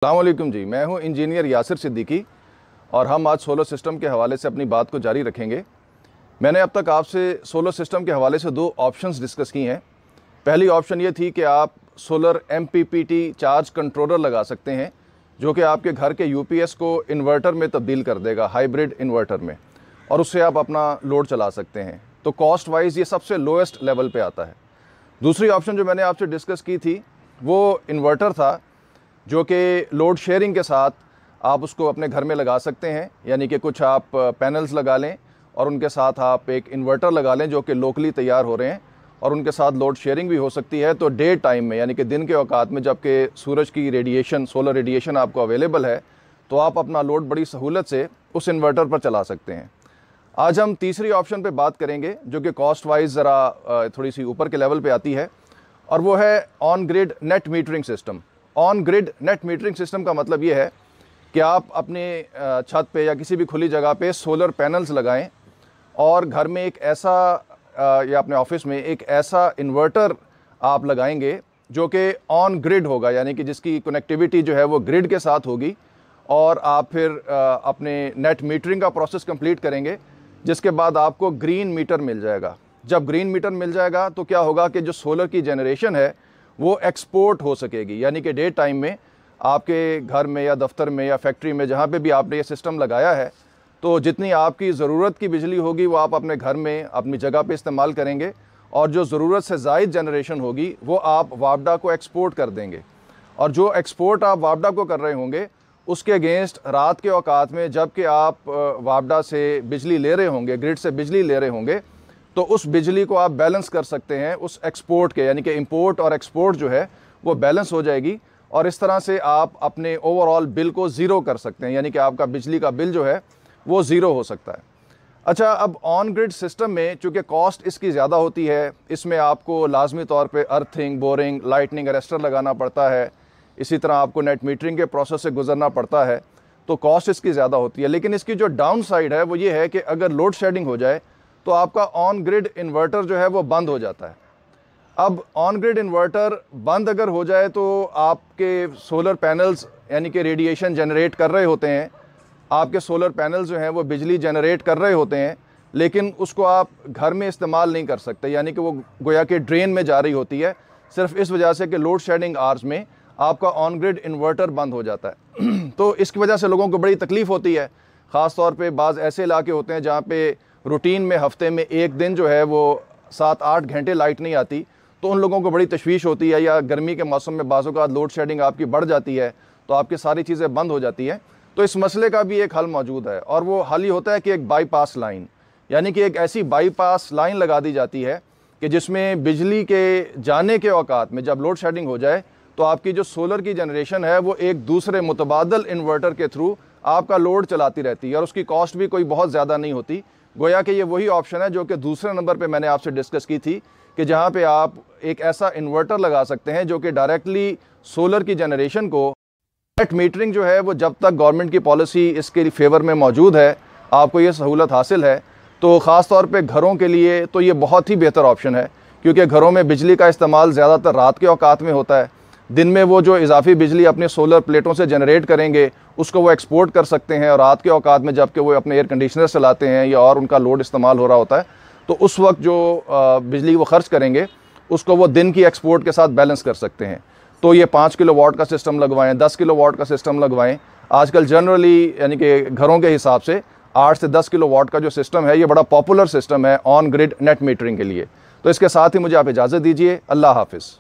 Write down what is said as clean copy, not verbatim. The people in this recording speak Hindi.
अस्सलामुअलैकुम जी, मैं हूं इंजीनियर यासिर सिद्दीकी और हम आज सोलर सिस्टम के हवाले से अपनी बात को जारी रखेंगे। मैंने अब तक आपसे सोलर सिस्टम के हवाले से दो ऑप्शंस डिस्कस की हैं। पहली ऑप्शन ये थी कि आप सोलर MPPT चार्ज कंट्रोलर लगा सकते हैं, जो कि आपके घर के UPS को इन्वर्टर में तब्दील कर देगा, हाइब्रिड इन्वर्टर में, और उससे आप अपना लोड चला सकते हैं। तो कॉस्ट वाइज ये सबसे लोएस्ट लेवल पे आता है। दूसरी ऑप्शन जो मैंने आपसे डिस्कस की थी वो इन्वर्टर था, जो कि लोड शेयरिंग के साथ आप उसको अपने घर में लगा सकते हैं, यानी कि कुछ आप पैनल्स लगा लें और उनके साथ आप एक इन्वर्टर लगा लें जो कि लोकली तैयार हो रहे हैं, और उनके साथ लोड शेयरिंग भी हो सकती है। तो डे टाइम में, यानी कि दिन के औकात में, जबकि सूरज की रेडिएशन, सोलर रेडिएशन आपको अवेलेबल है, तो आप अपना लोड बड़ी सहूलत से उस इन्वर्टर पर चला सकते हैं। आज हम तीसरी ऑप्शन पे बात करेंगे, जो कि कॉस्ट वाइज ज़रा थोड़ी सी ऊपर के लेवल पे आती है, और वो है on grid net metering system. On grid net metering system का मतलब ये है कि आप अपने छत पे या किसी भी खुली जगह पे सोलर पैनल्स लगाएं और घर में एक ऐसा या अपने ऑफिस में एक ऐसा इन्वर्टर आप लगाएंगे जो कि ऑन ग्रिड होगा, यानी कि जिसकी कनेक्टिविटी जो है वो ग्रिड के साथ होगी, और आप फिर अपने नेट मीटरिंग का प्रोसेस कंप्लीट करेंगे, जिसके बाद आपको ग्रीन मीटर मिल जाएगा। जब ग्रीन मीटर मिल जाएगा तो क्या होगा कि जो सोलर की जनरेशन है वो एक्सपोर्ट हो सकेगी, यानी कि डे टाइम में आपके घर में या दफ्तर में या फैक्ट्री में, जहाँ पे भी आपने ये सिस्टम लगाया है, तो जितनी आपकी ज़रूरत की बिजली होगी वो आप अपने घर में अपनी जगह पे इस्तेमाल करेंगे, और जो ज़रूरत से ज़ायद जनरेशन होगी वो आप वापडा को एक्सपोर्ट कर देंगे। और जो एक्सपोर्ट आप वापडा को कर रहे होंगे उसके अगेंस्ट रात के औकात में, जबकि आप वापडा से बिजली ले रहे होंगे, ग्रिड से बिजली ले रहे होंगे, तो उस बिजली को आप बैलेंस कर सकते हैं उस एक्सपोर्ट के, यानी कि इंपोर्ट और एक्सपोर्ट जो है वो बैलेंस हो जाएगी, और इस तरह से आप अपने ओवरऑल बिल को ज़ीरो कर सकते हैं, यानी कि आपका बिजली का बिल जो है वो ज़ीरो हो सकता है। अच्छा, अब ऑन ग्रिड सिस्टम में चूँकि कॉस्ट इसकी ज़्यादा होती है, इसमें आपको लाजमी तौर पे अर्थिंग, बोरिंग, लाइटनिंग अरेस्टर लगाना पड़ता है, इसी तरह आपको नेट मीटरिंग के प्रोसेस से गुजरना पड़ता है, तो कॉस्ट इसकी ज़्यादा होती है। लेकिन इसकी जो डाउन साइड है वो ये है कि अगर लोड शेडिंग हो जाए तो आपका ऑन ग्रिड इन्वर्टर जो है वो बंद हो जाता है। अब ऑन ग्रिड इन्वर्टर बंद अगर हो जाए तो आपके सोलर पैनल्स, यानी कि रेडिएशन जनरेट कर रहे होते हैं, आपके सोलर पैनल्स जो हैं वो बिजली जनरेट कर रहे होते हैं, लेकिन उसको आप घर में इस्तेमाल नहीं कर सकते, यानी कि वो गोया कि ड्रेन में जा रही होती है, सिर्फ इस वजह से कि लोड शेडिंग आवर्स में आपका ऑन ग्रिड इन्वर्टर बंद हो जाता है। तो इसकी वजह से लोगों को बड़ी तकलीफ़ होती है। ख़ास तौर पे बाज़ ऐसे इलाके होते हैं जहाँ पे रूटीन में हफ्ते में एक दिन जो है वो 7-8 घंटे लाइट नहीं आती, तो उन लोगों को बड़ी तशवीश होती है। या गर्मी के मौसम में बाज़ औक़ात लोड शेडिंग आपकी बढ़ जाती है, तो आपकी सारी चीज़ें बंद हो जाती हैं। तो इस मसले का भी एक हल मौजूद है, और वो हल ही होता है कि एक बाईपास लाइन, यानी कि एक ऐसी बाईपास लाइन लगा दी जाती है कि जिसमें बिजली के जाने के औकात में जब लोड शेडिंग हो जाए तो आपकी जो सोलर की जनरेशन है वो एक दूसरे मुतबादल इन्वर्टर के थ्रू आपका लोड चलाती रहती है, और उसकी कॉस्ट भी कोई बहुत ज़्यादा नहीं होती। गोया कि ये वही ऑप्शन है जो कि दूसरे नंबर पे मैंने आपसे डिस्कस की थी, कि जहाँ पे आप एक ऐसा इन्वर्टर लगा सकते हैं जो कि डायरेक्टली सोलर की जनरेशन को, नेट मीटरिंग जो है वो जब तक गवर्नमेंट की पॉलिसी इसके फेवर में मौजूद है, आपको ये सहूलत हासिल है, तो ख़ास तौर पे घरों के लिए तो ये बहुत ही बेहतर ऑप्शन है, क्योंकि घरों में बिजली का इस्तेमाल ज़्यादातर रात के औकात में होता है। दिन में वो जो इजाफी बिजली अपने सोलर प्लेटों से जनरेट करेंगे उसको वो एक्सपोर्ट कर सकते हैं, और रात के औकात में जबकि वो अपने एयर कंडीशनर चलाते हैं या और उनका लोड इस्तेमाल हो रहा होता है, तो उस वक्त जो बिजली वो खर्च करेंगे उसको वो दिन की एक्सपोर्ट के साथ बैलेंस कर सकते हैं। तो ये 5 किलोवाट का सिस्टम लगवाएं, 10 किलोवाट का सिस्टम लगवाएं। आजकल जनरली, यानी कि घरों के हिसाब से 8 से 10 किलोवाट का जो सिस्टम है ये बड़ा पॉपुलर सिस्टम है ऑन ग्रिड नेट मीटरिंग के लिए। तो इसके साथ ही मुझे आप इजाज़त दीजिए। अल्लाह हाफिज़।